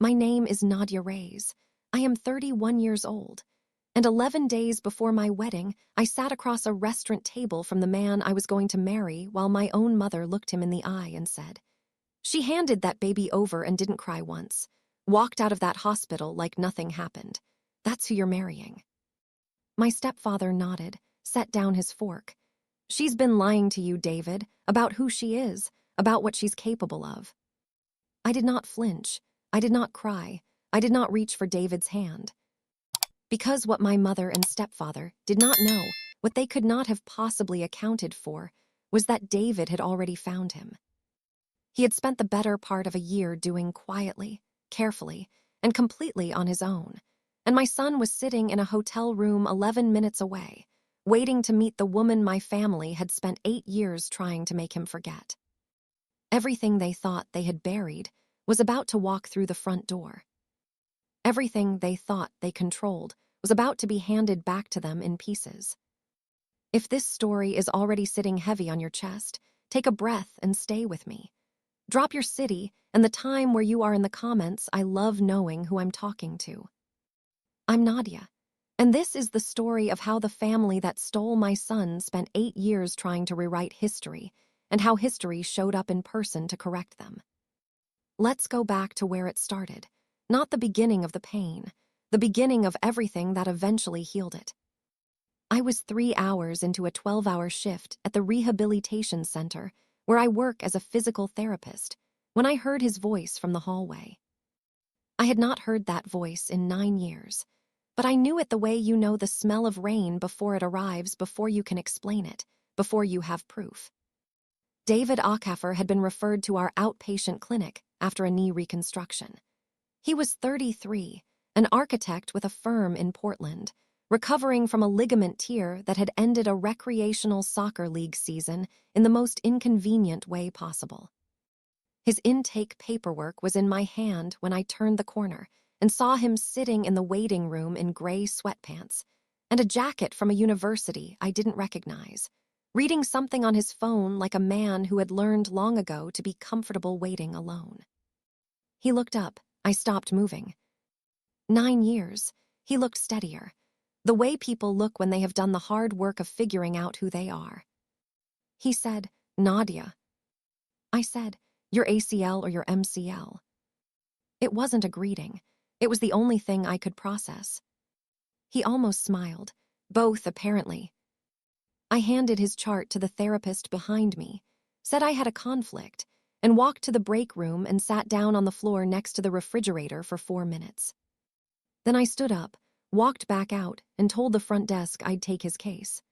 My name is Nadia Reyes. I am 31 years old. And 11 days before my wedding, I sat across a restaurant table from the man I was going to marry while my own mother looked him in the eye and said, "She handed that baby over and didn't cry once. Walked out of that hospital like nothing happened. That's who you're marrying." My stepfather nodded, set down his fork. "She's been lying to you, David, about who she is, about what she's capable of." I did not flinch. I did not cry. I did not reach for David's hand. Because what my mother and stepfather did not know, what they could not have possibly accounted for, was that David had already found him. He had spent the better part of a year doing quietly, carefully, and completely on his own, and my son was sitting in a hotel room 11 minutes away, waiting to meet the woman my family had spent 8 years trying to make him forget. Everything they thought they had buried was about to walk through the front door. Everything they thought they controlled was about to be handed back to them in pieces. If this story is already sitting heavy on your chest, take a breath and stay with me. Drop your city and the time where you are in the comments. I love knowing who I'm talking to. I'm Nadia, and this is the story of how the family that stole my son spent 8 years trying to rewrite history, and how history showed up in person to correct them. Let's go back to where it started, not the beginning of the pain, the beginning of everything that eventually healed it. I was 3 hours into a 12-hour shift at the rehabilitation center where I work as a physical therapist when I heard his voice from the hallway. I had not heard that voice in 9 years, but I knew it the way you know the smell of rain before it arrives, before you can explain it, before you have proof. David Ackafer had been referred to our outpatient clinic after a knee reconstruction. He was 33, an architect with a firm in Portland, recovering from a ligament tear that had ended a recreational soccer league season in the most inconvenient way possible. His intake paperwork was in my hand when I turned the corner and saw him sitting in the waiting room in gray sweatpants and a jacket from a university I didn't recognize, reading something on his phone like a man who had learned long ago to be comfortable waiting alone. He looked up. I stopped moving. 9 years. He looked steadier. The way people look when they have done the hard work of figuring out who they are. He said, "Nadia." I said, "Your ACL or your MCL?" It wasn't a greeting. It was the only thing I could process. He almost smiled. Both, apparently. I handed his chart to the therapist behind me, said I had a conflict, and walked to the break room and sat down on the floor next to the refrigerator for 4 minutes. Then I stood up, walked back out, and told the front desk I'd take his case.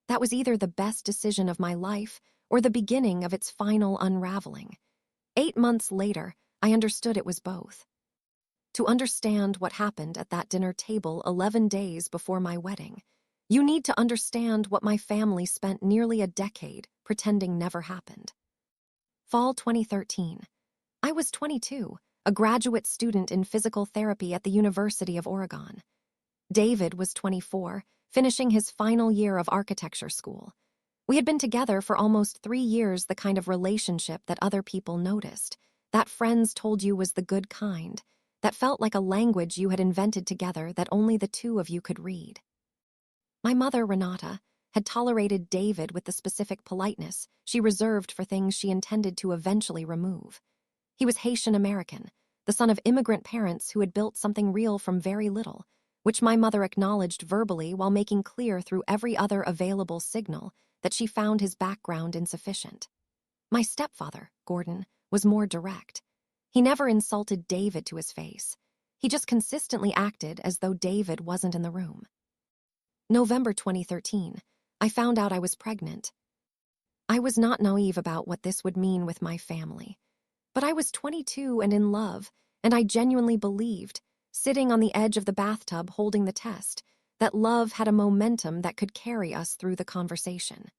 That was either the best decision of my life or the beginning of its final unraveling. 8 months later, I understood it was both. To understand what happened at that dinner table 11 days before my wedding, you need to understand what my family spent nearly a decade pretending never happened. Fall 2013. I was 22, a graduate student in physical therapy at the University of Oregon. David was 24, finishing his final year of architecture school. We had been together for almost 3 years, the kind of relationship that other people noticed, that friends told you was the good kind, that felt like a language you had invented together that only the two of you could read. My mother, Renata, had tolerated David with the specific politeness she reserved for things she intended to eventually remove. He was Haitian American, the son of immigrant parents who had built something real from very little, which my mother acknowledged verbally while making clear through every other available signal that she found his background insufficient. My stepfather, Gordon, was more direct. He never insulted David to his face. He just consistently acted as though David wasn't in the room. November 2013. I found out I was pregnant. I was not naive about what this would mean with my family. But I was 22 and in love, and I genuinely believed, sitting on the edge of the bathtub holding the test, that love had a momentum that could carry us through the conversation.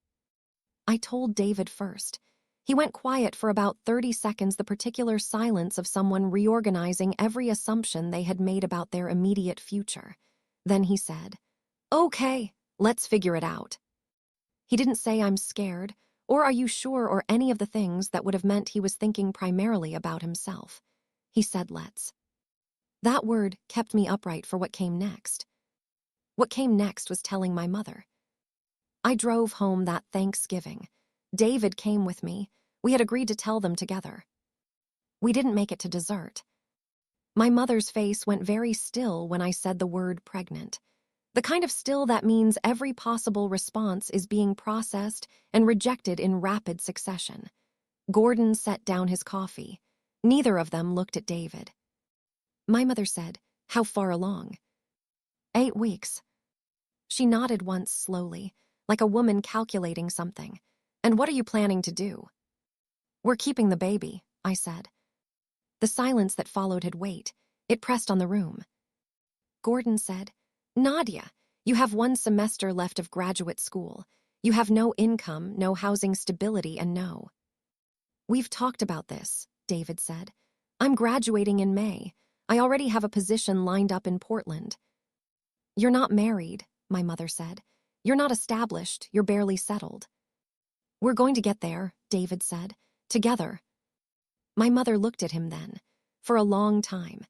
I told David first. He went quiet for about 30 seconds, the particular silence of someone reorganizing every assumption they had made about their immediate future. Then he said, "Okay, let's figure it out." He didn't say "I'm scared," or "Are you sure," or any of the things that would have meant he was thinking primarily about himself. He said, "Let's." That word kept me upright for what came next. What came next was telling my mother. I drove home that Thanksgiving. David came with me. We had agreed to tell them together. We didn't make it to dessert. My mother's face went very still when I said the word pregnant. The kind of still that means every possible response is being processed and rejected in rapid succession. Gordon set down his coffee. Neither of them looked at David. My mother said, "How far along?" 8 weeks. She nodded once slowly, like a woman calculating something. "And what are you planning to do?" "We're keeping the baby," I said. The silence that followed had weight. It pressed on the room. Gordon said, "Nadia, you have 1 semester left of graduate school. You have no income, no housing stability, and no—" "We've talked about this," David said. "I'm graduating in May. I already have a position lined up in Portland." "You're not married," my mother said. "You're not established, you're barely settled." "We're going to get there," David said. "Together." My mother looked at him then, for a long time,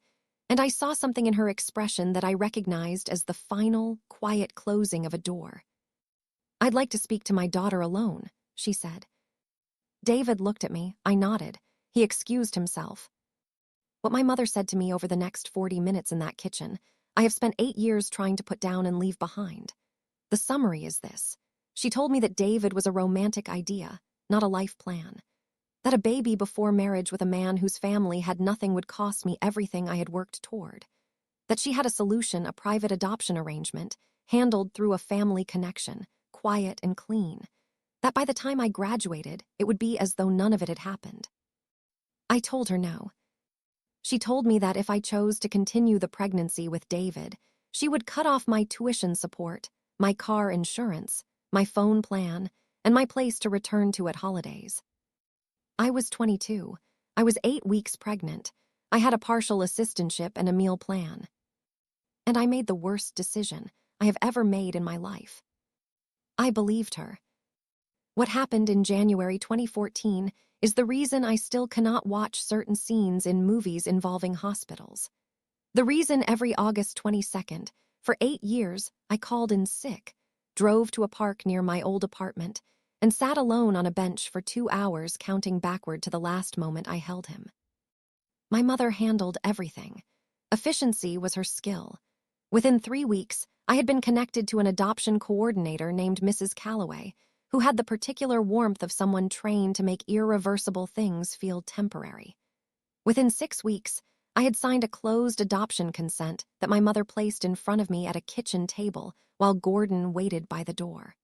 and I saw something in her expression that I recognized as the final, quiet closing of a door. "I'd like to speak to my daughter alone," she said. David looked at me. I nodded. He excused himself. What my mother said to me over the next 40 minutes in that kitchen, I have spent 8 years trying to put down and leave behind. The summary is this. She told me that David was a romantic idea, not a life plan. That a baby before marriage with a man whose family had nothing would cost me everything I had worked toward. That she had a solution, a private adoption arrangement, handled through a family connection, quiet and clean. That by the time I graduated, it would be as though none of it had happened. I told her no. She told me that if I chose to continue the pregnancy with David, she would cut off my tuition support, my car insurance, my phone plan, and my place to return to at holidays. I was 22. I was 8 weeks pregnant. I had a partial assistantship and a meal plan. And I made the worst decision I have ever made in my life. I believed her. What happened in January 2014 is the reason I still cannot watch certain scenes in movies involving hospitals. The reason every August 22nd, for 8 years, I called in sick, drove to a park near my old apartment, and sat alone on a bench for 2 hours counting backward to the last moment I held him. My mother handled everything. Efficiency was her skill. Within 3 weeks, I had been connected to an adoption coordinator named Mrs. Calloway, who had the particular warmth of someone trained to make irreversible things feel temporary. Within 6 weeks, I had signed a closed adoption consent that my mother placed in front of me at a kitchen table while Gordon waited by the door.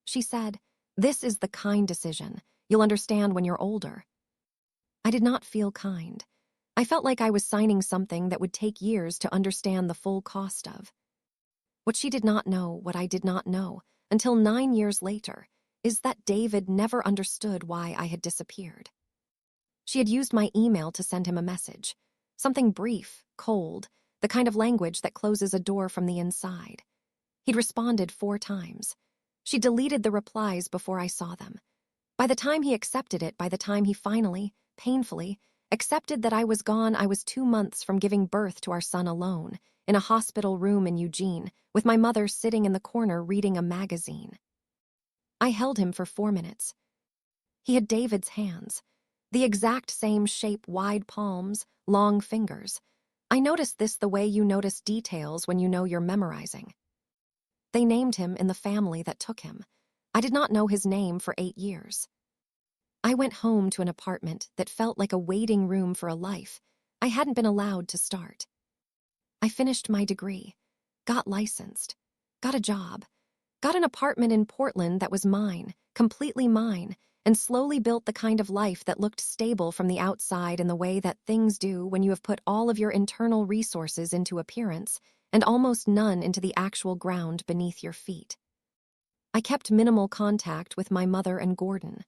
She said, "This is the kind decision. You'll understand when you're older." I did not feel kind. I felt like I was signing something that would take years to understand the full cost of. What she did not know, what I did not know, until 9 years later, is that David never understood why I had disappeared. She had used my email to send him a message. Something brief, cold, the kind of language that closes a door from the inside. He'd responded 4 times. She deleted the replies before I saw them. By the time he accepted it, by the time he finally, painfully, accepted that I was gone, I was 2 months from giving birth to our son alone, in a hospital room in Eugene, with my mother sitting in the corner reading a magazine. I held him for 4 minutes. He had David's hands, the exact same shape, wide palms, long fingers. I noticed this the way you notice details when you know you're memorizing. They named him in the family that took him. I did not know his name for 8 years. I went home to an apartment that felt like a waiting room for a life I hadn't been allowed to start. I finished my degree, got licensed, got a job, got an apartment in Portland that was mine, completely mine, and slowly built the kind of life that looked stable from the outside in the way that things do when you have put all of your internal resources into appearance and almost none into the actual ground beneath your feet. I kept minimal contact with my mother and Gordon.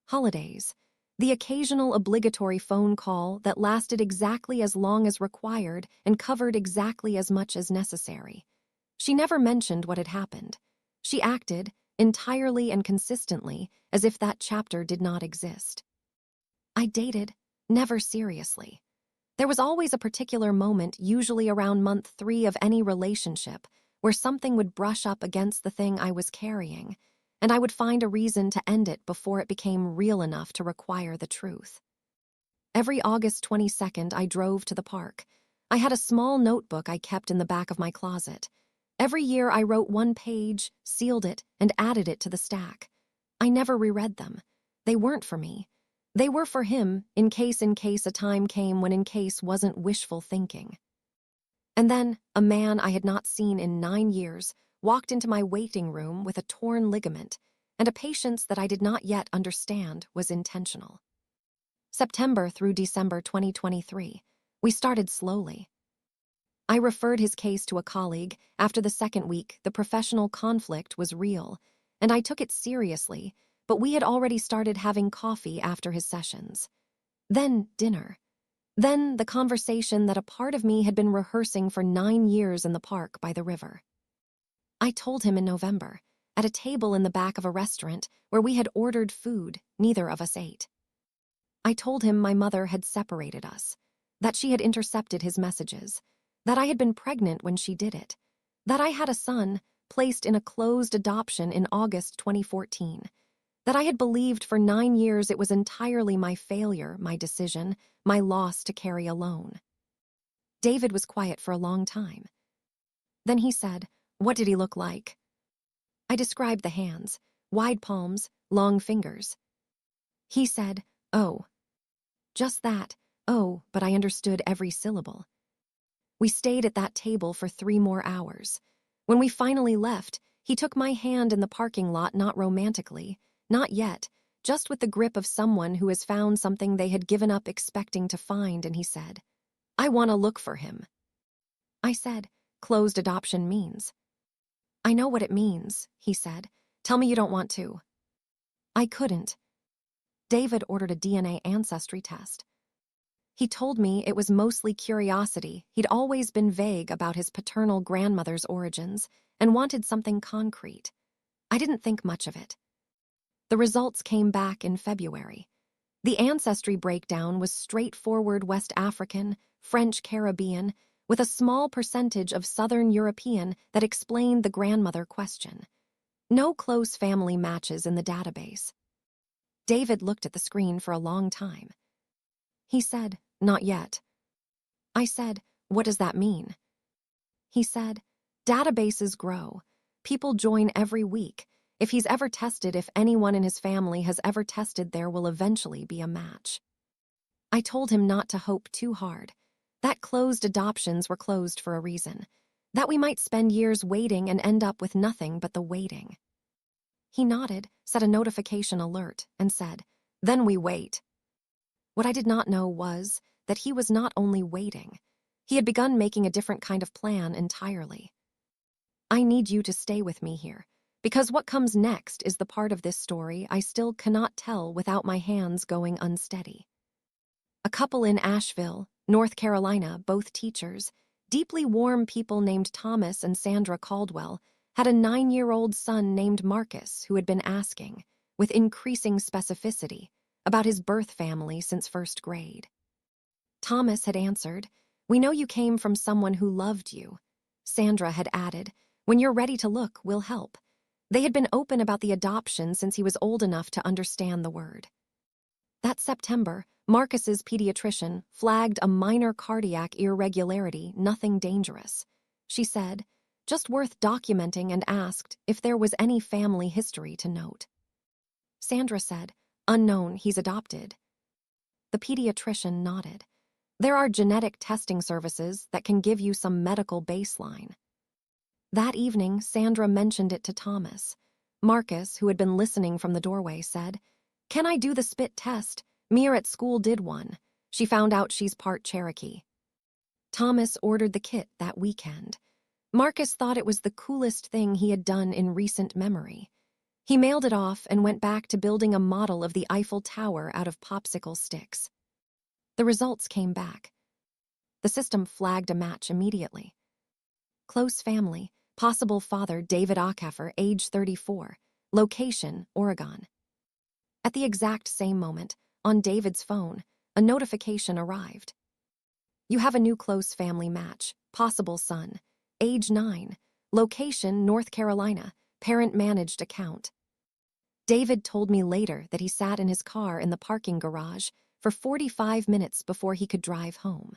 Holidays, the occasional obligatory phone call that lasted exactly as long as required and covered exactly as much as necessary. She never mentioned what had happened. She acted, entirely and consistently, as if that chapter did not exist. I dated, never seriously. There was always a particular moment, usually around month 3 of any relationship, where something would brush up against the thing I was carrying, and I would find a reason to end it before it became real enough to require the truth. Every August 22nd, I drove to the park. I had a small notebook I kept in the back of my closet. Every year, I wrote one page, sealed it, and added it to the stack. I never reread them. They weren't for me. They were for him, in case a time came when in case wasn't wishful thinking. And then, a man I had not seen in 9 years walked into my waiting room with a torn ligament, and a patience that I did not yet understand was intentional. September through December 2023, we started slowly. I referred his case to a colleague. After the second week, the professional conflict was real, and I took it seriously, but we had already started having coffee after his sessions. Then dinner. Then the conversation that a part of me had been rehearsing for 9 years in the park by the river. I told him in November, at a table in the back of a restaurant where we had ordered food neither of us ate. I told him my mother had separated us, that she had intercepted his messages, that I had been pregnant when she did it, that I had a son placed in a closed adoption in August 2014, that I had believed for 9 years it was entirely my failure, my decision, my loss to carry alone. David was quiet for a long time. Then he said, "What did he look like?" I described the hands, wide palms, long fingers. He said, "Oh." Just that, "Oh," but I understood every syllable. We stayed at that table for 3 more hours. When we finally left, he took my hand in the parking lot, not romantically, not yet, just with the grip of someone who has found something they had given up expecting to find, and he said, "I want to look for him." I said, "Closed adoption means." "I know what it means," he said. "Tell me you don't want to." I couldn't. David ordered a DNA ancestry test. He told me it was mostly curiosity. He'd always been vague about his paternal grandmother's origins and wanted something concrete. I didn't think much of it. The results came back in February. The ancestry breakdown was straightforward West African, French Caribbean, with a small percentage of Southern European that explained the grandmother question. No close family matches in the database. David looked at the screen for a long time. He said, "Not yet." I said, "What does that mean?" He said, "Databases grow. People join every week. If he's ever tested, if anyone in his family has ever tested, there will eventually be a match." I told him not to hope too hard. That closed adoptions were closed for a reason. That we might spend years waiting and end up with nothing but the waiting. He nodded, set a notification alert, and said, "Then we wait." What I did not know was that he was not only waiting. He had begun making a different kind of plan entirely. "I need you to stay with me here, because what comes next is the part of this story I still cannot tell without my hands going unsteady." A couple in Asheville, North Carolina, both teachers, deeply warm people named Thomas and Sandra Caldwell, had a 9-year-old son named Marcus who had been asking, with increasing specificity, about his birth family since first grade. Thomas had answered, "We know you came from someone who loved you." Sandra had added, "When you're ready to look, we'll help." They had been open about the adoption since he was old enough to understand the word. That September, Marcus's pediatrician flagged a minor cardiac irregularity, nothing dangerous. She said, "Just worth documenting," and asked if there was any family history to note. Sandra said, "Unknown, he's adopted." The pediatrician nodded. "There are genetic testing services that can give you some medical baseline." That evening, Sandra mentioned it to Thomas. Marcus, who had been listening from the doorway, said, "Can I do the spit test? Mir at school did one. She found out she's part Cherokee." Thomas ordered the kit that weekend. Marcus thought it was the coolest thing he had done in recent memory. He mailed it off and went back to building a model of the Eiffel Tower out of popsicle sticks. The results came back. The system flagged a match immediately. Close family, possible father David Acaffer, age 34, location Oregon. At the exact same moment, on David's phone, a notification arrived. You have a new close family match. Possible son. Age 9. Location, North Carolina. Parent-managed account. David told me later that he sat in his car in the parking garage for 45 minutes before he could drive home.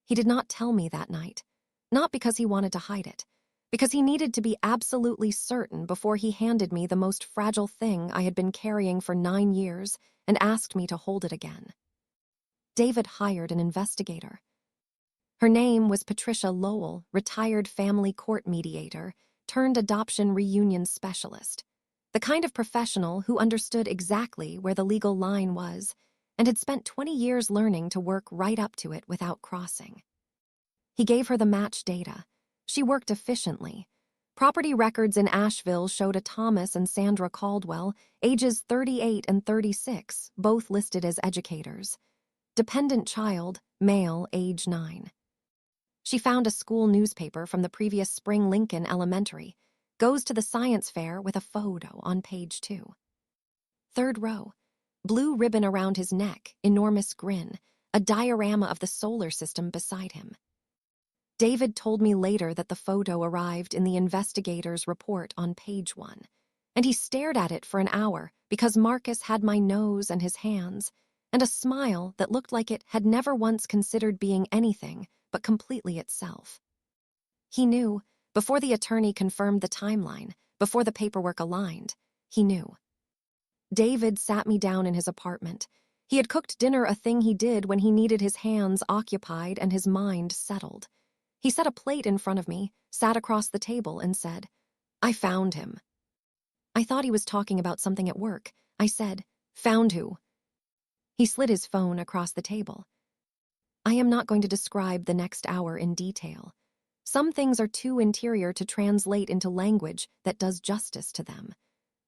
He did not tell me that night, not because he wanted to hide it, because he needed to be absolutely certain before he handed me the most fragile thing I had been carrying for 9 years and asked me to hold it again. David hired an investigator. Her name was Patricia Lowell, retired family court mediator, turned adoption reunion specialist. The kind of professional who understood exactly where the legal line was and had spent 20 years learning to work right up to it without crossing. He gave her the match data. She worked efficiently. Property records in Asheville showed a Thomas and Sandra Caldwell, ages 38 and 36, both listed as educators. Dependent child, male, age 9. She found a school newspaper from the previous spring Lincoln Elementary. Goes to the science fair with a photo on page 2. Third row. Blue ribbon around his neck, enormous grin, a diorama of the solar system beside him. David told me later that the photo arrived in the investigator's report on page 1, and he stared at it for an hour because Marcus had my nose and his hands, and a smile that looked like it had never once considered being anything but completely itself. He knew, before the attorney confirmed the timeline, before the paperwork aligned, he knew. David sat me down in his apartment. He had cooked dinner, a thing he did when he needed his hands occupied and his mind settled. He set a plate in front of me, sat across the table, and said, "I found him." I thought he was talking about something at work. I said, "Found who?" He slid his phone across the table. I am not going to describe the next hour in detail. Some things are too interior to translate into language that does justice to them.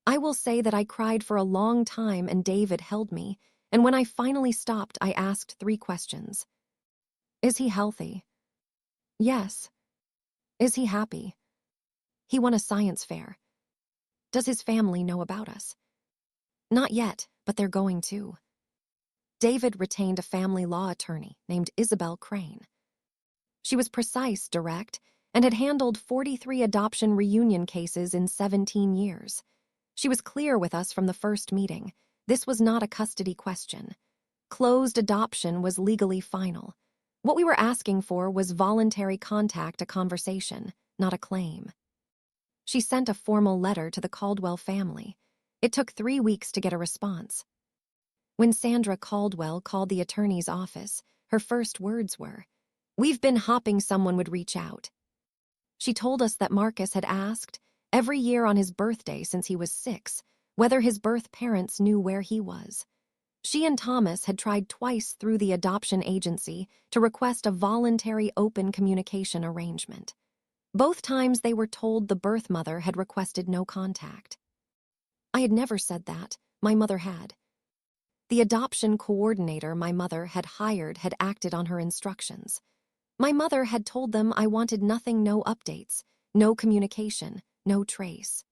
I will say that I cried for a long time and David held me, and when I finally stopped, I asked 3 questions. Is he healthy? Yes. Is he happy? He won a science fair. Does his family know about us? Not yet, but they're going to. David retained a family law attorney named Isabel Crane. She was precise, direct, and had handled 43 adoption reunion cases in 17 years. She was clear with us from the first meeting. This was not a custody question. Closed adoption was legally final. What we were asking for was voluntary contact, a conversation, not a claim. She sent a formal letter to the Caldwell family. It took 3 weeks to get a response. When Sandra Caldwell called the attorney's office, her first words were, "We've been hoping someone would reach out." She told us that Marcus had asked, every year on his birthday since he was 6, whether his birth parents knew where he was. She and Thomas had tried twice through the adoption agency to request a voluntary open communication arrangement. Both times they were told the birth mother had requested no contact. I had never said that. My mother had. The adoption coordinator my mother had hired had acted on her instructions. My mother had told them I wanted nothing, no updates, no communication, no trace.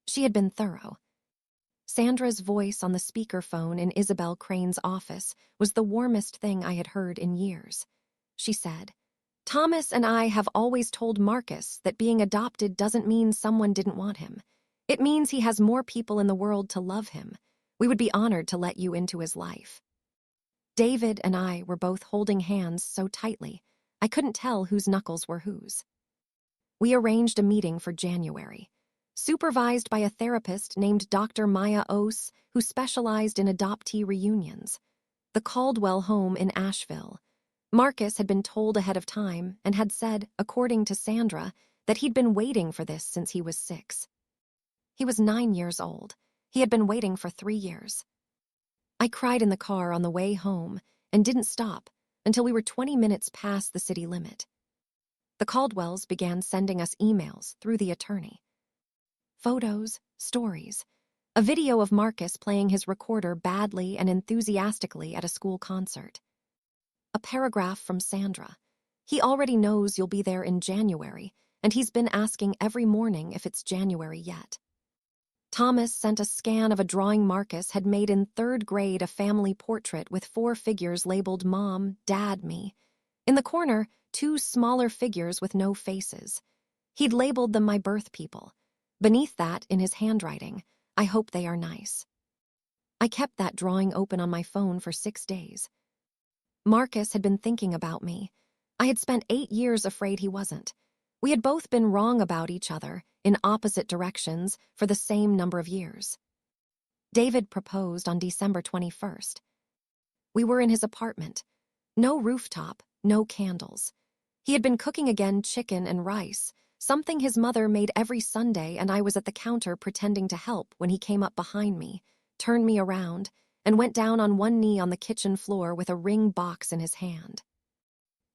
She had been thorough. Sandra's voice on the speakerphone in Isabel Crane's office was the warmest thing I had heard in years. She said, "Thomas and I have always told Marcus that being adopted doesn't mean someone didn't want him. It means he has more people in the world to love him. We would be honored to let you into his life." David and I were both holding hands so tightly, I couldn't tell whose knuckles were whose. We arranged a meeting for January, supervised by a therapist named Dr. Maya Ose, who specialized in adoptee reunions. The Caldwell home in Asheville. Marcus had been told ahead of time and had said, according to Sandra, that he'd been waiting for this since he was 6. He was 9 years old. He had been waiting for 3 years. I cried in the car on the way home and didn't stop until we were 20 minutes past the city limit. The Caldwells began sending us emails through the attorney. Photos, stories, a video of Marcus playing his recorder badly and enthusiastically at a school concert. A paragraph from Sandra. He already knows you'll be there in January, and he's been asking every morning if it's January yet. Thomas sent a scan of a drawing Marcus had made in 3rd grade, a family portrait with 4 figures labeled Mom, Dad, Me. In the corner, two smaller figures with no faces. He'd labeled them my birth people. Beneath that, in his handwriting, I hope they are nice. I kept that drawing open on my phone for 6 days. Marcus had been thinking about me. I had spent 8 years afraid he wasn't. We had both been wrong about each other, in opposite directions, for the same number of years. David proposed on December 21st. We were in his apartment. No rooftop, no candles. He had been cooking again chicken and rice, something his mother made every Sunday, and I was at the counter pretending to help when he came up behind me, turned me around, and went down on one knee on the kitchen floor with a ring box in his hand.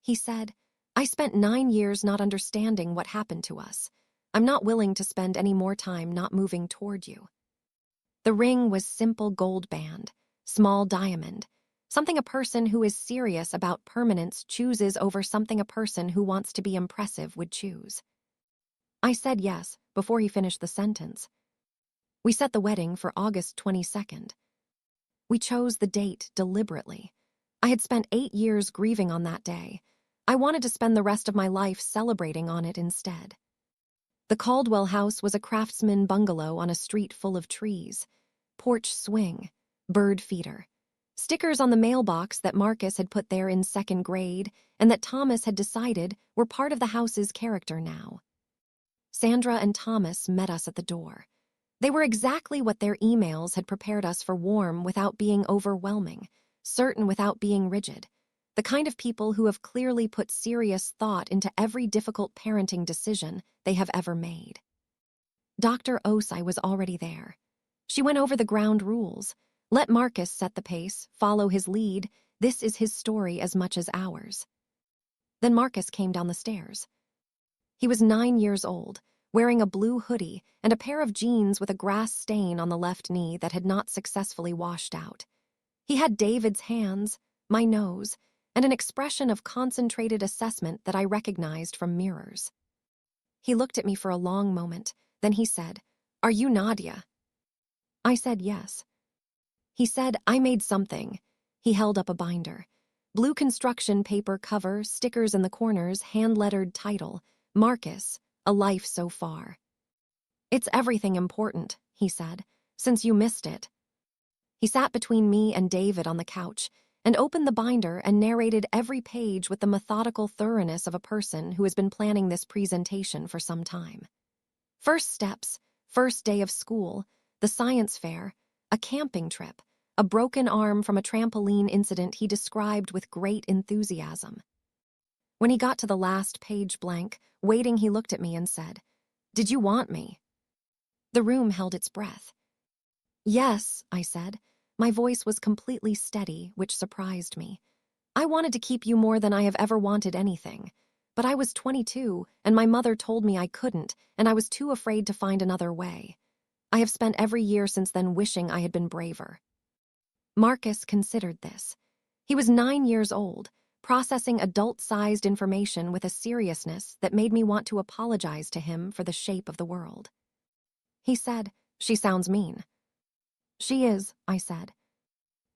He said, "I spent 9 years not understanding what happened to us. I'm not willing to spend any more time not moving toward you." The ring was simple gold band, small diamond, something a person who is serious about permanence chooses over something a person who wants to be impressive would choose. I said yes before he finished the sentence. We set the wedding for August 22nd. We chose the date deliberately. I had spent 8 years grieving on that day. I wanted to spend the rest of my life celebrating on it instead. The Caldwell house was a craftsman bungalow on a street full of trees. Porch swing, bird feeder. Stickers on the mailbox that Marcus had put there in 2nd grade and that Thomas had decided were part of the house's character now. Sandra and Thomas met us at the door. They were exactly what their emails had prepared us for: warm without being overwhelming, certain without being rigid. The kind of people who have clearly put serious thought into every difficult parenting decision they have ever made. Dr. Osei was already there. She went over the ground rules. Let Marcus set the pace, follow his lead. This is his story as much as ours. Then Marcus came down the stairs. He was 9 years old, wearing a blue hoodie and a pair of jeans with a grass stain on the left knee that had not successfully washed out. He had David's hands, my nose, and an expression of concentrated assessment that I recognized from mirrors. He looked at me for a long moment, then he said, "Are you Nadia?" I said yes. He said, "I made something." He held up a binder. Blue construction paper cover, stickers in the corners, hand-lettered title, Marcus, A Life So Far. "It's everything important," he said, "since you missed it." He sat between me and David on the couch and opened the binder and narrated every page with the methodical thoroughness of a person who has been planning this presentation for some time. First steps, first day of school, the science fair, a camping trip, a broken arm from a trampoline incident he described with great enthusiasm. When he got to the last page blank, waiting, he looked at me and said, "Did you want me?" The room held its breath. "Yes," I said. My voice was completely steady, which surprised me. "I wanted to keep you more than I have ever wanted anything. But I was 22, and my mother told me I couldn't, and I was too afraid to find another way. I have spent every year since then wishing I had been braver." Marcus considered this. He was 9 years old, processing adult-sized information with a seriousness that made me want to apologize to him for the shape of the world. He said, "She sounds mean." "She is," I said.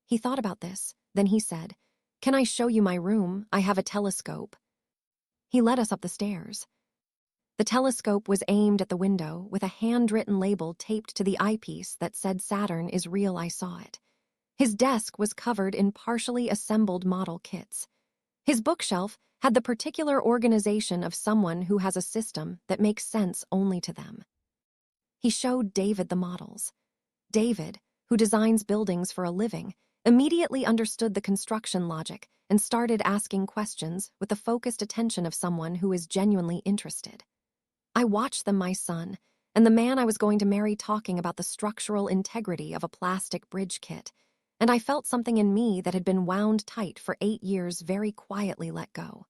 He thought about this, then he said, "Can I show you my room? I have a telescope." He led us up the stairs. The telescope was aimed at the window with a handwritten label taped to the eyepiece that said, "Saturn is real, I saw it." His desk was covered in partially assembled model kits. His bookshelf had the particular organization of someone who has a system that makes sense only to them. He showed David the models. David, who designs buildings for a living, immediately understood the construction logic and started asking questions with the focused attention of someone who is genuinely interested. I watched them, my son, and the man I was going to marry, talking about the structural integrity of a plastic bridge kit, and I felt something in me that had been wound tight for 8 years very quietly let go.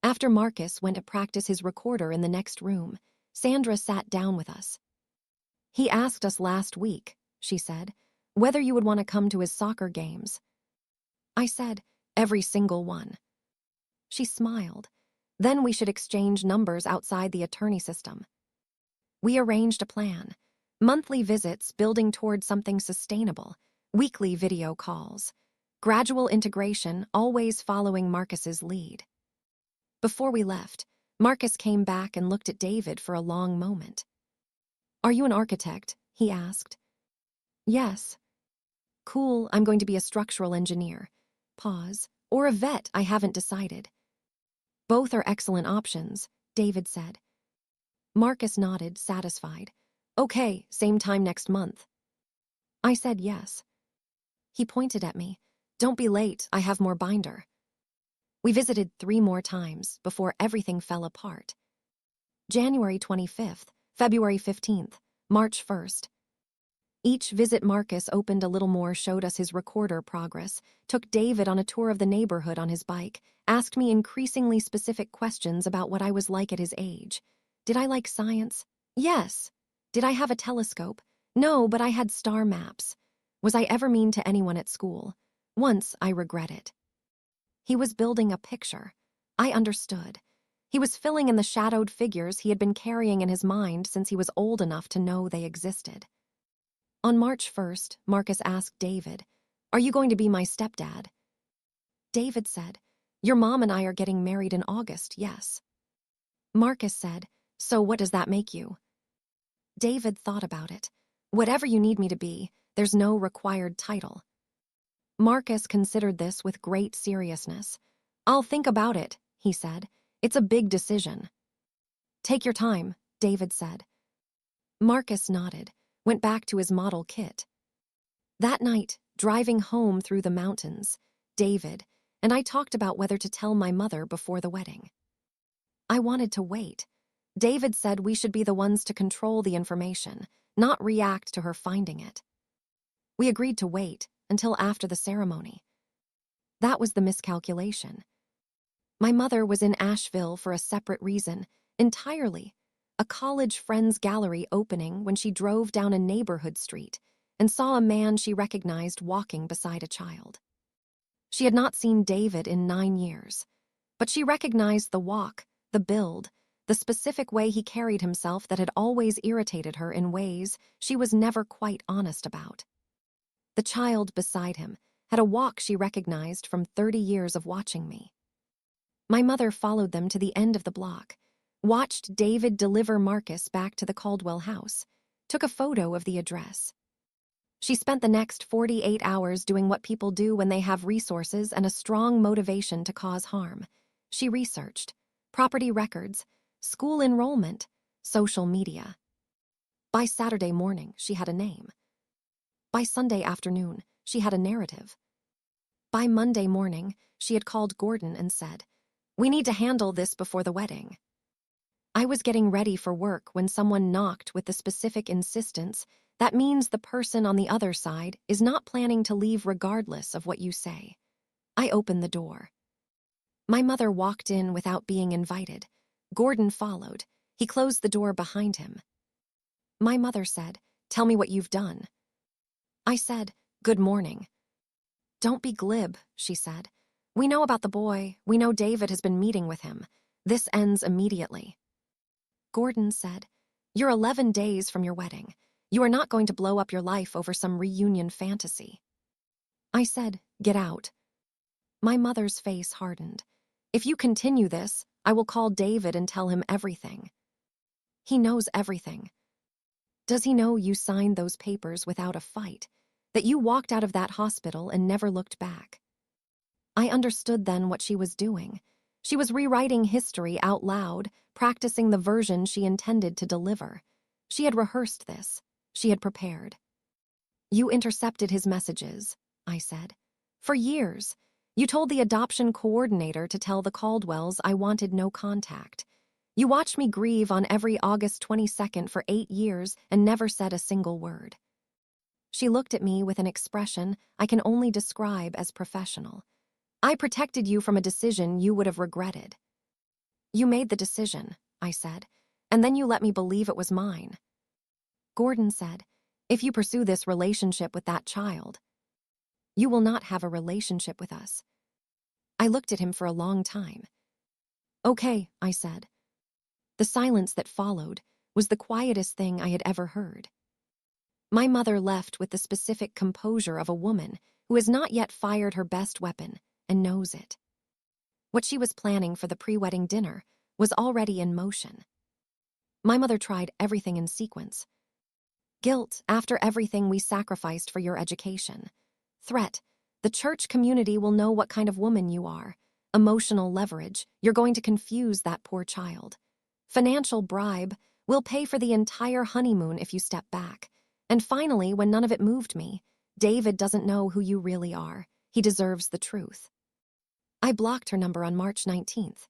After Marcus went to practice his recorder in the next room, Sandra sat down with us. "He asked us last week," she said, "whether you would want to come to his soccer games." I said, "Every single one." She smiled. "Then we should exchange numbers outside the attorney system." We arranged a plan. Monthly visits building toward something sustainable, weekly video calls. Gradual integration, always following Marcus's lead. Before we left, Marcus came back and looked at David for a long moment. "Are you an architect?" he asked. "Yes." "Cool, I'm going to be a structural engineer." Pause. "Or a vet, I haven't decided." "Both are excellent options," David said. Marcus nodded, satisfied. "Okay, same time next month." I said yes. He pointed at me. "Don't be late, I have more binder." We visited 3 more times before everything fell apart. January 25th, February 15th, March 1st. Each visit Marcus opened a little more, showed us his recorder progress, took David on a tour of the neighborhood on his bike, asked me increasingly specific questions about what I was like at his age. Did I like science? Yes. Did I have a telescope? No, but I had star maps. Was I ever mean to anyone at school? Once, I regret it. He was building a picture. I understood. He was filling in the shadowed figures he had been carrying in his mind since he was old enough to know they existed. On March 1st, Marcus asked David, "Are you going to be my stepdad?" David said, "Your mom and I are getting married in August, yes." Marcus said, "So what does that make you?" David thought about it. "Whatever you need me to be, there's no required title." Marcus considered this with great seriousness. "I'll think about it," he said. "It's a big decision." "Take your time," David said. Marcus nodded, went back to his model kit. That night, driving home through the mountains, David and I talked about whether to tell my mother before the wedding. I wanted to wait. David said we should be the ones to control the information, not react to her finding it. We agreed to wait until after the ceremony. That was the miscalculation. My mother was in Asheville for a separate reason, entirely. A college friend's gallery opening when she drove down a neighborhood street and saw a man she recognized walking beside a child. She had not seen David in 9 years, but she recognized the walk, the build, the specific way he carried himself that had always irritated her in ways she was never quite honest about. The child beside him had a walk she recognized from 30 years of watching me. My mother followed them to the end of the block, watched David deliver Marcus back to the Caldwell house, took a photo of the address. She spent the next 48 hours doing what people do when they have resources and a strong motivation to cause harm. She researched property records, school enrollment, social media. By Saturday morning, she had a name. By Sunday afternoon, she had a narrative. By Monday morning, she had called Gordon and said, "We need to handle this before the wedding." I was getting ready for work when someone knocked with the specific insistence that means the person on the other side is not planning to leave regardless of what you say. I opened the door. My mother walked in without being invited. Gordon followed. He closed the door behind him. My mother said, "Tell me what you've done." I said, "Good morning." "Don't be glib," she said. "We know about the boy. We know David has been meeting with him. This ends immediately." Gordon said, "You're 11 days from your wedding. You are not going to blow up your life over some reunion fantasy." I said, "Get out." My mother's face hardened. "If you continue this, I will call David and tell him everything." "He knows everything." "Does he know you signed those papers without a fight? That you walked out of that hospital and never looked back?" I understood then what she was doing. She was rewriting history out loud, practicing the version she intended to deliver. She had rehearsed this. She had prepared. "You intercepted his messages," I said. "For years. You told the adoption coordinator to tell the Caldwells I wanted no contact. You watched me grieve on every August 22nd for 8 years and never said a single word." She looked at me with an expression I can only describe as professional. "I protected you from a decision you would have regretted." "You made the decision," I said, "and then you let me believe it was mine." Gordon said, "If you pursue this relationship with that child, you will not have a relationship with us." I looked at him for a long time. "Okay," I said. The silence that followed was the quietest thing I had ever heard. My mother left with the specific composure of a woman who has not yet fired her best weapon and knows it. What she was planning for the pre-wedding dinner was already in motion. My mother tried everything in sequence. Guilt after everything we sacrificed for your education. Threat, the church community will know what kind of woman you are. Emotional leverage, you're going to confuse that poor child. Financial bribe, we'll pay for the entire honeymoon if you step back. And finally, when none of it moved me, David doesn't know who you really are. He deserves the truth. I blocked her number on March 19th.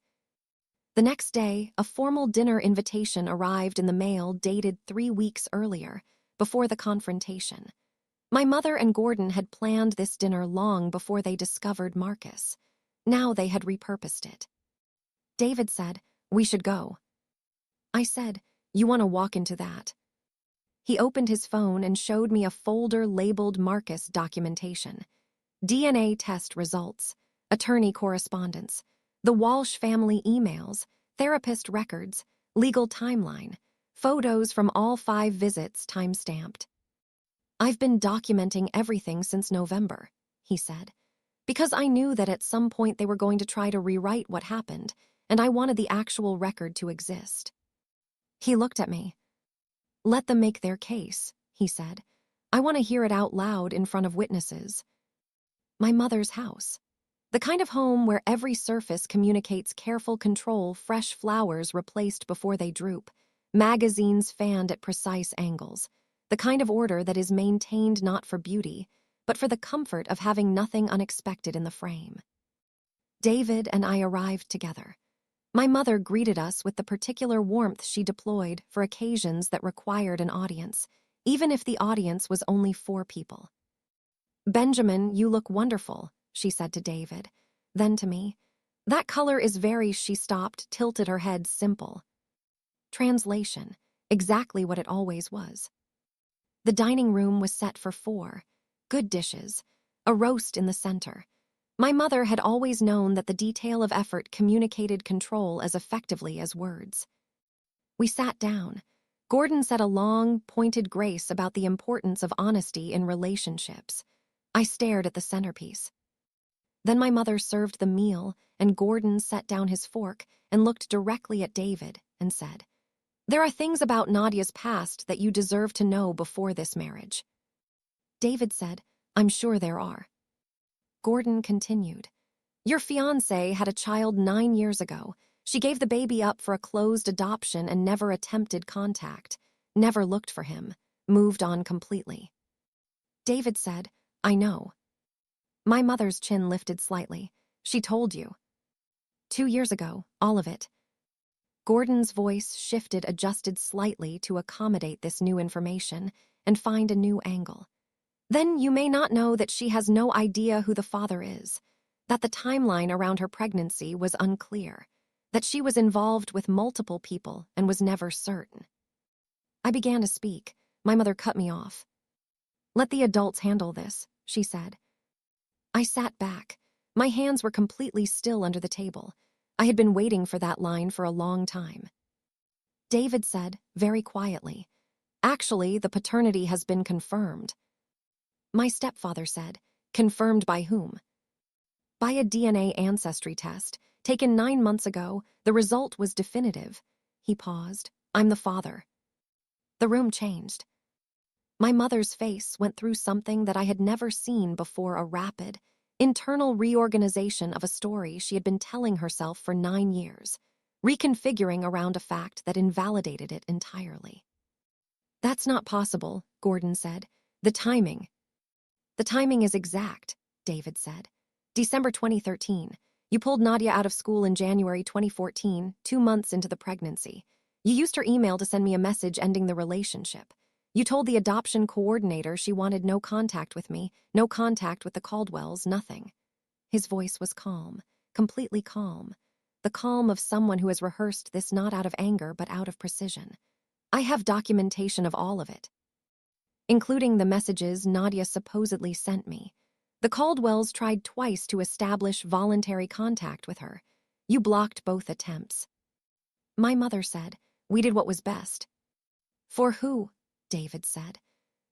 The next day, a formal dinner invitation arrived in the mail dated 3 weeks earlier, before the confrontation. My mother and Gordon had planned this dinner long before they discovered Marcus. Now they had repurposed it. David said, "We should go." I said, "You want to walk into that?" He opened his phone and showed me a folder labeled Marcus documentation. DNA test results, attorney correspondence, the Walsh family emails, therapist records, legal timeline, photos from all 5 visits time-stamped. "I've been documenting everything since November," he said, "because I knew that at some point they were going to try to rewrite what happened, and I wanted the actual record to exist." He looked at me. "Let them make their case," he said. "I want to hear it out loud in front of witnesses." My mother's house. The kind of home where every surface communicates careful control, fresh flowers replaced before they droop, magazines fanned at precise angles, the kind of order that is maintained not for beauty, but for the comfort of having nothing unexpected in the frame. David and I arrived together. My mother greeted us with the particular warmth she deployed for occasions that required an audience, even if the audience was only 4 people. "Benjamin, you look wonderful," she said to David. Then to me, "That color is very," she stopped, tilted her head, simple. Translation, exactly what it always was. The dining room was set for 4. Good dishes, a roast in the center. My mother had always known that the detail of effort communicated control as effectively as words. We sat down. Gordon said a long, pointed grace about the importance of honesty in relationships. I stared at the centerpiece. Then my mother served the meal, and Gordon set down his fork and looked directly at David and said, "There are things about Nadia's past that you deserve to know before this marriage." David said, "I'm sure there are." Gordon continued, "Your fiancé had a child 9 years ago. She gave the baby up for a closed adoption and never attempted contact, never looked for him, moved on completely." David said, "I know." My mother's chin lifted slightly. "She told you." 2 years ago, all of it. Gordon's voice shifted, adjusted slightly to accommodate this new information and find a new angle. "Then you may not know that she has no idea who the father is, that the timeline around her pregnancy was unclear, that she was involved with multiple people and was never certain." I began to speak. My mother cut me off. "Let the adults handle this," she said. I sat back. My hands were completely still under the table. I had been waiting for that line for a long time. David said, very quietly, "Actually, the paternity has been confirmed." My stepfather said, "Confirmed by whom?" "By a DNA ancestry test, taken 9 months ago. The result was definitive." He paused. "I'm the father." The room changed. My mother's face went through something that I had never seen before, a rapid, internal reorganization of a story she had been telling herself for 9 years, reconfiguring around a fact that invalidated it entirely. "That's not possible," Gordon said. "The timing." "The timing is exact," David said. "December 2013. You pulled Nadia out of school in January 2014, 2 months into the pregnancy. You used her email to send me a message ending the relationship. You told the adoption coordinator she wanted no contact with me, no contact with the Caldwells, nothing." His voice was calm, completely calm, the calm of someone who has rehearsed this not out of anger but out of precision. "I have documentation of all of it, including the messages Nadia supposedly sent me. The Caldwells tried twice to establish voluntary contact with her. You blocked both attempts." My mother said, "We did what was best." "For who?" David said.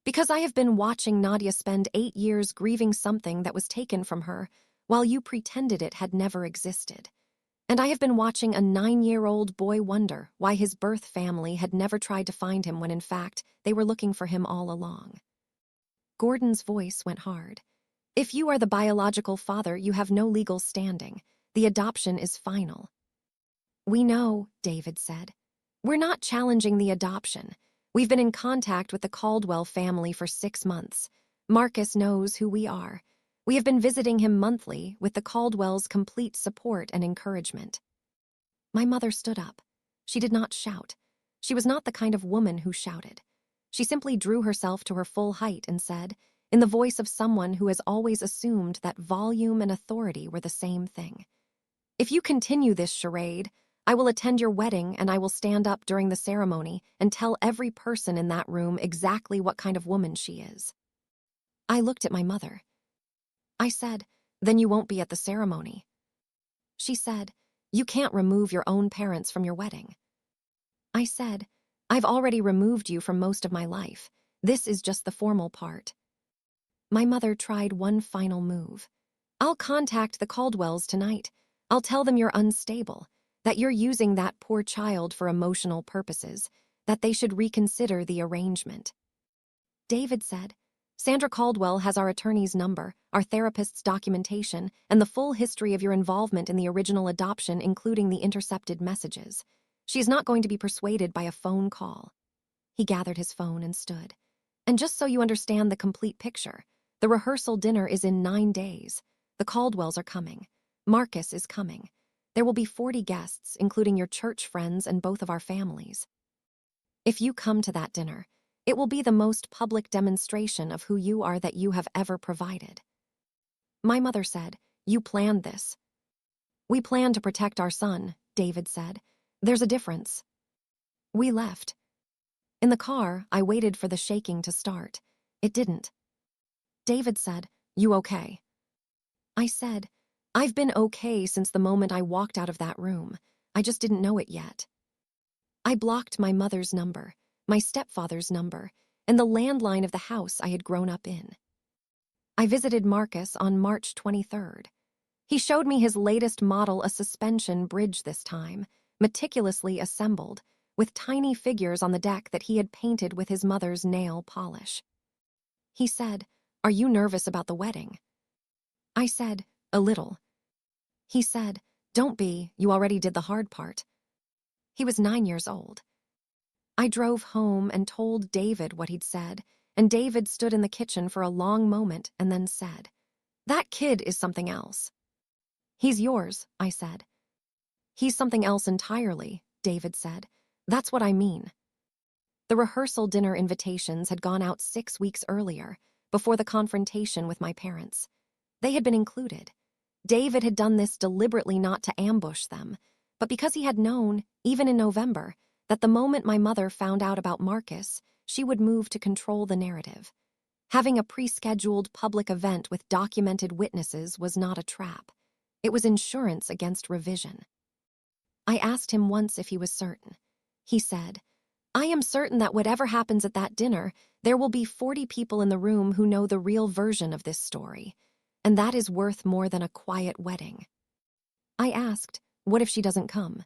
Because I have been watching Nadia spend 8 years grieving something that was taken from her, while you pretended it had never existed. And I have been watching a 9-year-old boy wonder why his birth family had never tried to find him when in fact they were looking for him all along. Gordon's voice went hard. If you are the biological father, you have no legal standing. The adoption is final. We know, David said. We're not challenging the adoption. We've been in contact with the Caldwell family for 6 months. Marcus knows who we are. We have been visiting him monthly with the Caldwells' complete support and encouragement. My mother stood up. She did not shout. She was not the kind of woman who shouted. She simply drew herself to her full height and said, in the voice of someone who has always assumed that volume and authority were the same thing. If you continue this charade, I will attend your wedding and I will stand up during the ceremony and tell every person in that room exactly what kind of woman she is. I looked at my mother. I said, then you won't be at the ceremony. She said, you can't remove your own parents from your wedding. I said, I've already removed you from most of my life. This is just the formal part. My mother tried one final move. I'll contact the Caldwells tonight. I'll tell them you're unstable, that you're using that poor child for emotional purposes, that they should reconsider the arrangement. David said, Sandra Caldwell has our attorney's number, our therapist's documentation, and the full history of your involvement in the original adoption, including the intercepted messages. She is not going to be persuaded by a phone call. He gathered his phone and stood. And just so you understand the complete picture, the rehearsal dinner is in 9 days. The Caldwells are coming. Marcus is coming. There will be 40 guests, including your church friends and both of our families. If you come to that dinner, it will be the most public demonstration of who you are that you have ever provided. My mother said, you planned this. We plan to protect our son, David said. There's a difference. We left. In the car, I waited for the shaking to start. It didn't. David said, you okay? I said, I've been okay since the moment I walked out of that room. I just didn't know it yet. I blocked my mother's number, my stepfather's number, and the landline of the house I had grown up in. I visited Marcus on March 23rd. He showed me his latest model, a suspension bridge this time, meticulously assembled, with tiny figures on the deck that he had painted with his mother's nail polish. He said, are you nervous about the wedding? I said, a little. He said, don't be, you already did the hard part. He was 9 years old. I drove home and told David what he'd said, and David stood in the kitchen for a long moment and then said, that kid is something else. He's yours, I said. He's something else entirely, David said. That's what I mean. The rehearsal dinner invitations had gone out 6 weeks earlier, before the confrontation with my parents. They had been included. David had done this deliberately not to ambush them, but because he had known, even in November, that the moment my mother found out about Marcus, she would move to control the narrative. Having a pre-scheduled public event with documented witnesses was not a trap. It was insurance against revision. I asked him once if he was certain. He said, I am certain that whatever happens at that dinner, there will be 40 people in the room who know the real version of this story, and that is worth more than a quiet wedding. I asked, what if she doesn't come?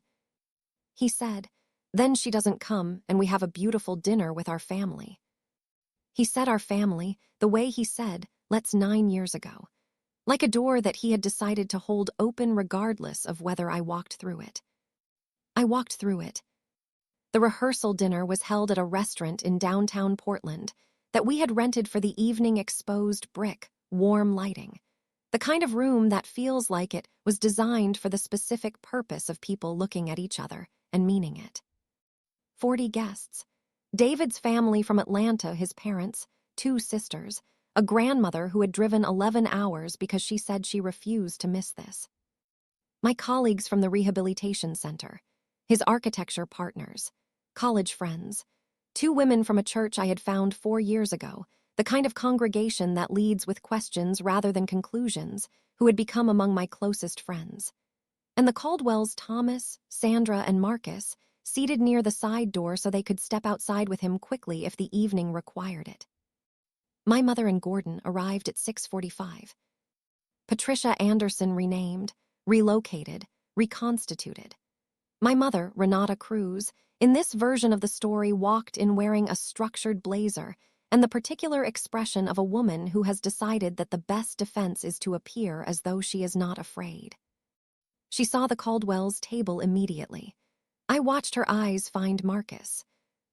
He said, then she doesn't come and we have a beautiful dinner with our family. He said our family the way he said, let's 9 years ago, like a door that he had decided to hold open regardless of whether I walked through it. I walked through it. The rehearsal dinner was held at a restaurant in downtown Portland that we had rented for the evening, exposed brick, warm lighting. The kind of room that feels like it was designed for the specific purpose of people looking at each other and meaning it. 40 guests. David's family from Atlanta, his parents, 2 sisters, a grandmother who had driven 11 hours because she said she refused to miss this. My colleagues from the rehabilitation center, his architecture partners, college friends, 2 women from a church I had found 4 years ago, the kind of congregation that leads with questions rather than conclusions, who had become among my closest friends. And the Caldwells, Thomas, Sandra, and Marcus, seated near the side door so they could step outside with him quickly if the evening required it. My mother and Gordon arrived at 6:45. Patricia Anderson renamed, relocated, reconstituted. My mother, Renata Cruz, in this version of the story walked in wearing a structured blazer and the particular expression of a woman who has decided that the best defense is to appear as though she is not afraid. She saw the Caldwells' table immediately. I watched her eyes find Marcus.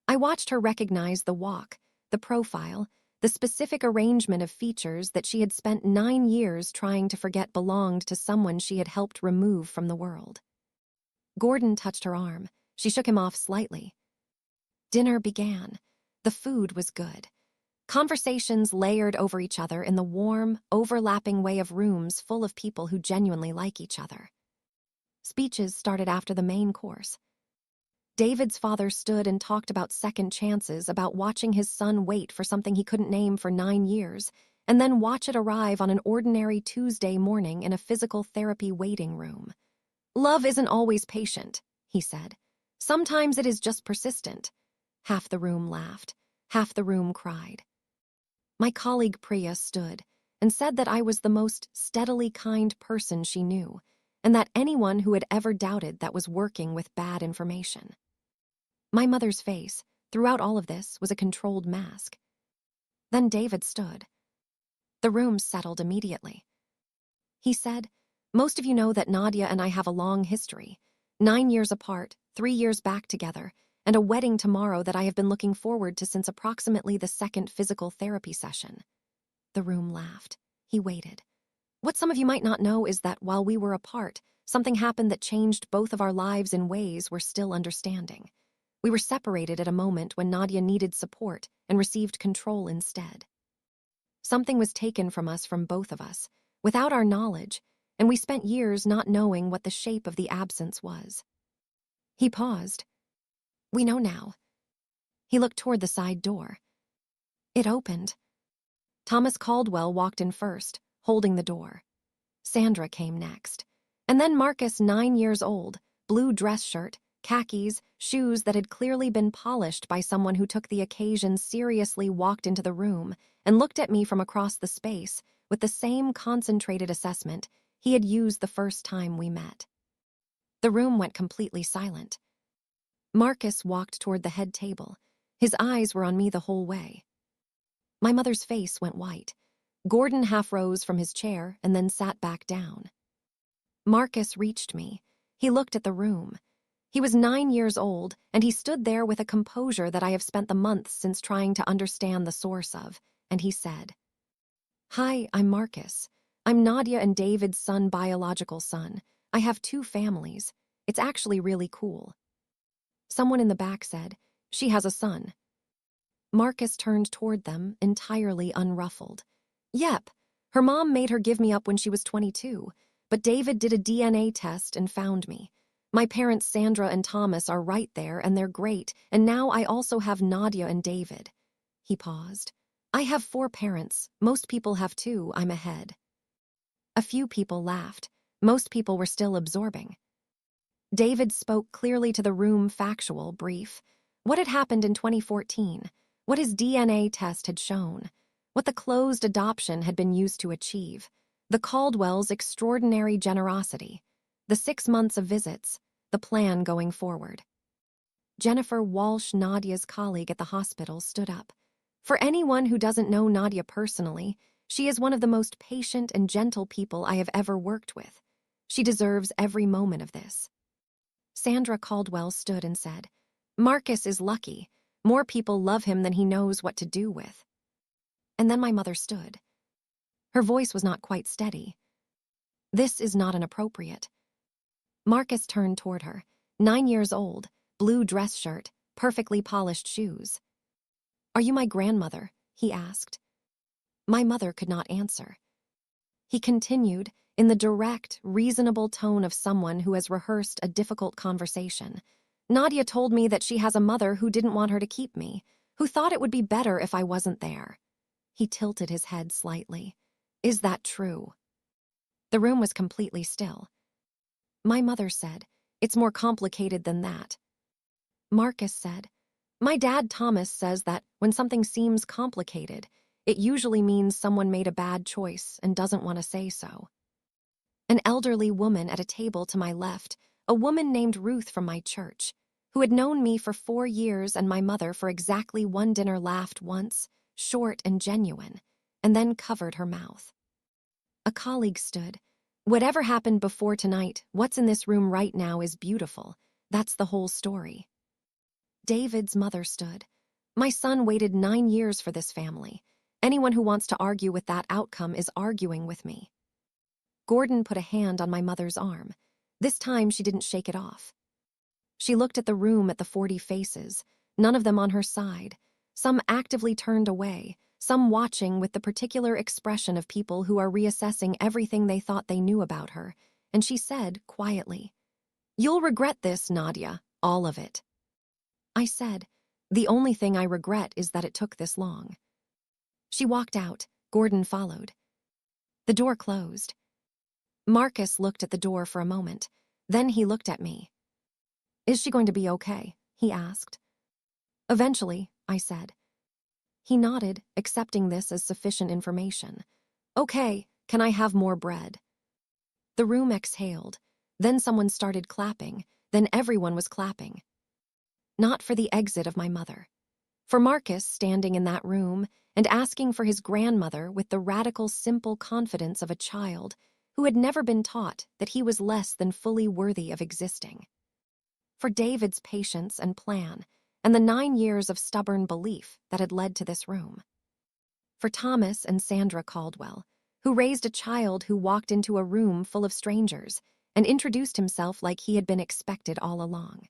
I watched her recognize the walk, the profile, the specific arrangement of features that she had spent 9 years trying to forget belonged to someone she had helped remove from the world. Gordon touched her arm. She shook him off slightly. Dinner began. The food was good. Conversations layered over each other in the warm, overlapping way of rooms full of people who genuinely like each other. Speeches started after the main course. David's father stood and talked about second chances, about watching his son wait for something he couldn't name for 9 years, and then watch it arrive on an ordinary Tuesday morning in a physical therapy waiting room. Love isn't always patient, he said. Sometimes it is just persistent. Half the room laughed. Half the room cried. My colleague Priya stood and said that I was the most steadily kind person she knew, and that anyone who had ever doubted that was working with bad information. My mother's face, throughout all of this, was a controlled mask. Then David stood. The room settled immediately. He said, "Most of you know that Nadia and I have a long history, 9 years apart, 3 years back together, and a wedding tomorrow that I have been looking forward to since approximately the second physical therapy session." The room laughed. He waited. What some of you might not know is that while we were apart, something happened that changed both of our lives in ways we're still understanding. We were separated at a moment when Nadia needed support and received control instead. Something was taken from us, from both of us, without our knowledge, and we spent years not knowing what the shape of the absence was. He paused. We know now. He looked toward the side door. It opened. Thomas Caldwell walked in first, holding the door. Sandra came next. And then Marcus, 9 years old, blue dress shirt, khakis, shoes that had clearly been polished by someone who took the occasion seriously, walked into the room and looked at me from across the space with the same concentrated assessment he had used the first time we met. The room went completely silent. Marcus walked toward the head table. His eyes were on me the whole way. My mother's face went white. Gordon half rose from his chair and then sat back down. Marcus reached me. He looked at the room. He was 9 years old, and he stood there with a composure that I have spent the months since trying to understand the source of, and he said, "Hi, I'm Marcus. I'm Nadia and David's biological son. I have 2 families. It's actually really cool." Someone in the back said, "She has a son." Marcus turned toward them, entirely unruffled. "Yep, her mom made her give me up when she was 22, but David did a DNA test and found me. My parents Sandra and Thomas are right there, and they're great, and now I also have Nadia and David." He paused. "I have 4 parents. Most people have 2. I'm ahead." A few people laughed. Most people were still absorbing. David spoke clearly to the room, factual, brief. What had happened in 2014, what his DNA test had shown, what the closed adoption had been used to achieve, the Caldwells' extraordinary generosity, the 6 months of visits, the plan going forward. Jennifer Walsh, Nadia's colleague at the hospital, stood up. For anyone who doesn't know Nadia personally, she is one of the most patient and gentle people I have ever worked with. She deserves every moment of this. Sandra Caldwell stood and said, "Marcus is lucky. More people love him than he knows what to do with." And then my mother stood. Her voice was not quite steady. "This is not inappropriate." Marcus turned toward her, 9 years old, blue dress shirt, perfectly polished shoes. "Are you my grandmother?" he asked. My mother could not answer. He continued, in the direct, reasonable tone of someone who has rehearsed a difficult conversation. "Nadia told me that she has a mother who didn't want her to keep me, who thought it would be better if I wasn't there." He tilted his head slightly. "Is that true?" The room was completely still. My mother said, "It's more complicated than that." Marcus said, "My dad Thomas says that when something seems complicated, It usually means someone made a bad choice and doesn't want to say so. An elderly woman at a table to my left, a woman named Ruth from my church, who had known me for 4 years and my mother for exactly one dinner, laughed once, short and genuine, and then covered her mouth. A colleague stood. Whatever happened before tonight, what's in this room right now is beautiful. That's the whole story. David's mother stood. My son waited 9 years for this family. Anyone who wants to argue with that outcome is arguing with me. Gordon put a hand on my mother's arm. This time she didn't shake it off. She looked at the room, at the 40 faces, none of them on her side, some actively turned away, some watching with the particular expression of people who are reassessing everything they thought they knew about her, and she said, quietly, "You'll regret this, Nadia, all of it." I said, "The only thing I regret is that it took this long." She walked out. Gordon followed. The door closed. Marcus looked at the door for a moment. Then he looked at me. "Is she going to be okay?" he asked. "Eventually," I said. He nodded, accepting this as sufficient information. "Okay, can I have more bread?" The room exhaled. Then someone started clapping. Then everyone was clapping. Not for the exit of my mother. For Marcus standing in that room and asking for his grandmother with the radical, simple confidence of a child who had never been taught that he was less than fully worthy of existing. For David's patience and plan, and the 9 years of stubborn belief that had led to this room. For Thomas and Sandra Caldwell, who raised a child who walked into a room full of strangers and introduced himself like he had been expected all along.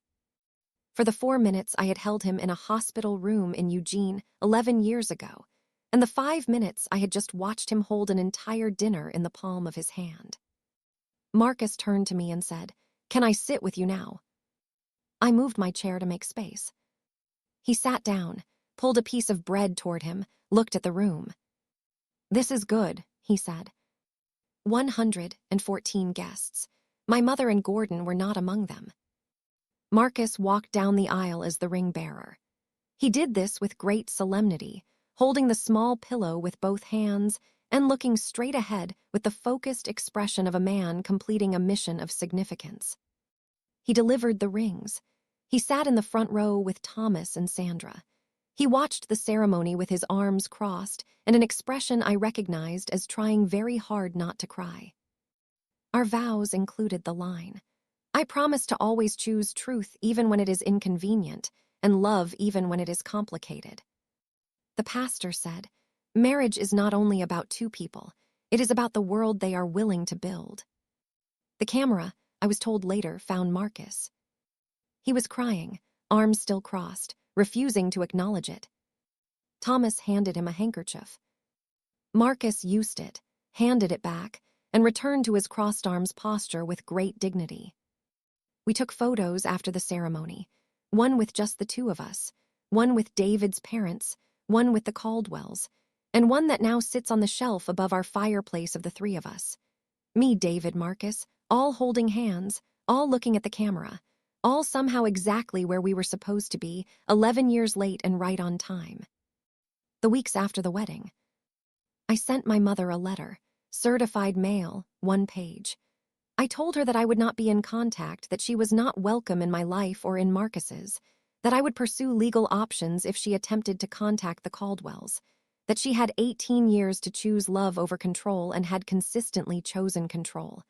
For the 4 minutes I had held him in a hospital room in Eugene 11 years ago, and the 5 minutes I had just watched him hold an entire dinner in the palm of his hand. Marcus turned to me and said, "Can I sit with you now?" I moved my chair to make space. He sat down, pulled a piece of bread toward him, looked at the room. "This is good," he said. 114 guests. My mother and Gordon were not among them. Marcus walked down the aisle as the ring bearer. He did this with great solemnity, holding the small pillow with both hands and looking straight ahead with the focused expression of a man completing a mission of significance. He delivered the rings. He sat in the front row with Thomas and Sandra. He watched the ceremony with his arms crossed and an expression I recognized as trying very hard not to cry. Our vows included the line, "I promise to always choose truth even when it is inconvenient, and love even when it is complicated." The pastor said, "Marriage is not only about two people, it is about the world they are willing to build." The camera, I was told later, found Marcus. He was crying, arms still crossed, refusing to acknowledge it. Thomas handed him a handkerchief. Marcus used it, handed it back, and returned to his crossed arms posture with great dignity. We took photos after the ceremony, one with just the two of us, one with David's parents, one with the Caldwells, and one that now sits on the shelf above our fireplace of the three of us. Me, David, Marcus, all holding hands, all looking at the camera, all somehow exactly where we were supposed to be, 11 years late and right on time. The weeks after the wedding, I sent my mother a letter, certified mail, 1 page. I told her that I would not be in contact, that she was not welcome in my life or in Marcus's, that I would pursue legal options if she attempted to contact the Caldwells, that she had 18 years to choose love over control and had consistently chosen control.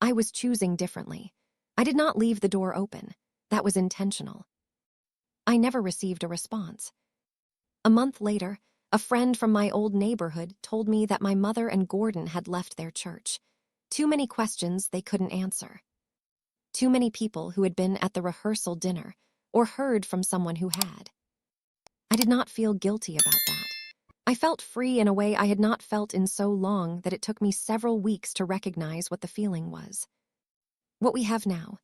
I was choosing differently. I did not leave the door open. That was intentional. I never received a response. A month later, a friend from my old neighborhood told me that my mother and Gordon had left their church. Too many questions they couldn't answer. Too many people who had been at the rehearsal dinner or heard from someone who had. I did not feel guilty about that. I felt free in a way I had not felt in so long that it took me several weeks to recognize what the feeling was. What we have now.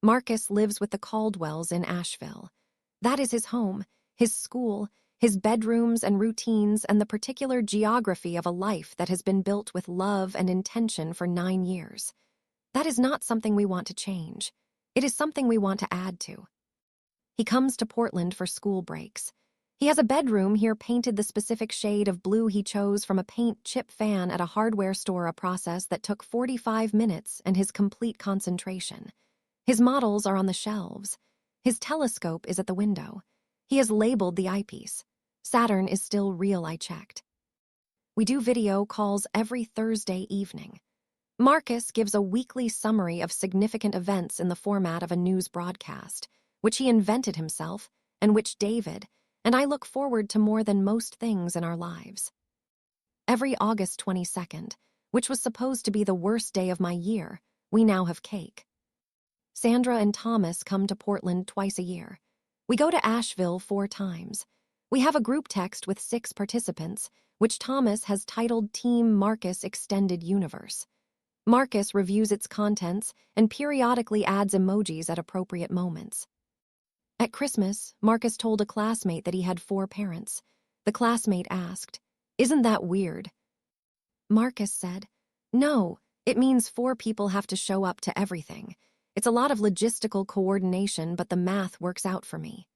Marcus lives with the Caldwells in Asheville. That is his home, his school, his bedrooms and routines, and the particular geography of a life that has been built with love and intention for 9 years. That is not something we want to change. It is something we want to add to. He comes to Portland for school breaks. He has a bedroom here painted the specific shade of blue he chose from a paint chip fan at a hardware store, a process that took 45 minutes and his complete concentration. His models are on the shelves. His telescope is at the window. He has labeled the eyepiece. Saturn is still real, I checked. We do video calls every Thursday evening. Marcus gives a weekly summary of significant events in the format of a news broadcast, which he invented himself, and which David and I look forward to more than most things in our lives. Every August 22nd, which was supposed to be the worst day of my year, we now have cake. Sandra and Thomas come to Portland twice a year. We go to Asheville 4 times. We have a group text with 6 participants, which Thomas has titled Team Marcus Extended Universe. Marcus reviews its contents and periodically adds emojis at appropriate moments. At Christmas, Marcus told a classmate that he had 4 parents. The classmate asked, "Isn't that weird?" Marcus said, "No, it means 4 people have to show up to everything. It's a lot of logistical coordination, but the math works out for me."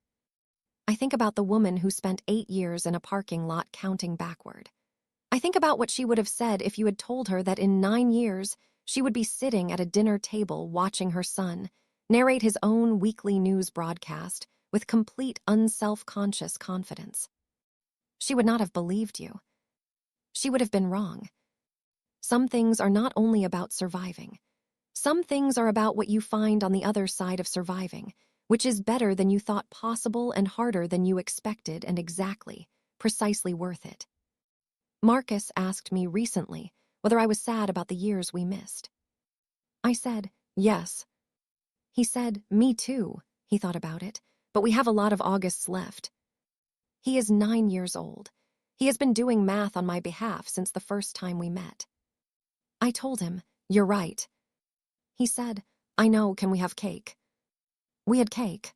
I think about the woman who spent 8 years in a parking lot counting backward. I think about what she would have said if you had told her that in 9 years she would be sitting at a dinner table watching her son narrate his own weekly news broadcast with complete unself-conscious confidence. She would not have believed you. She would have been wrong. Some things are not only about surviving. Some things are about what you find on the other side of surviving, which is better than you thought possible and harder than you expected and exactly, precisely worth it. Marcus asked me recently whether I was sad about the years we missed. I said, yes. He said, me too. He thought about it, but we have a lot of Augusts left. He is 9 years old. He has been doing math on my behalf since the first time we met. I told him, you're right. He said, I know, can we have cake? We had cake.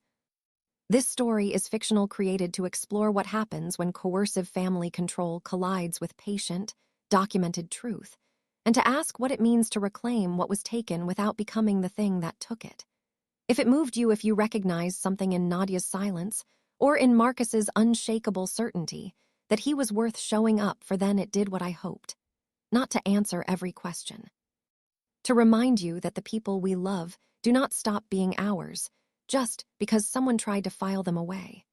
This story is fictional, created to explore what happens when coercive family control collides with patient, documented truth, and to ask what it means to reclaim what was taken without becoming the thing that took it. If it moved you, if you recognized something in Nadia's silence, or in Marcus's unshakable certainty that he was worth showing up for, then it did what I hoped. Not to answer every question. To remind you that the people we love do not stop being ours, just because someone tried to file them away.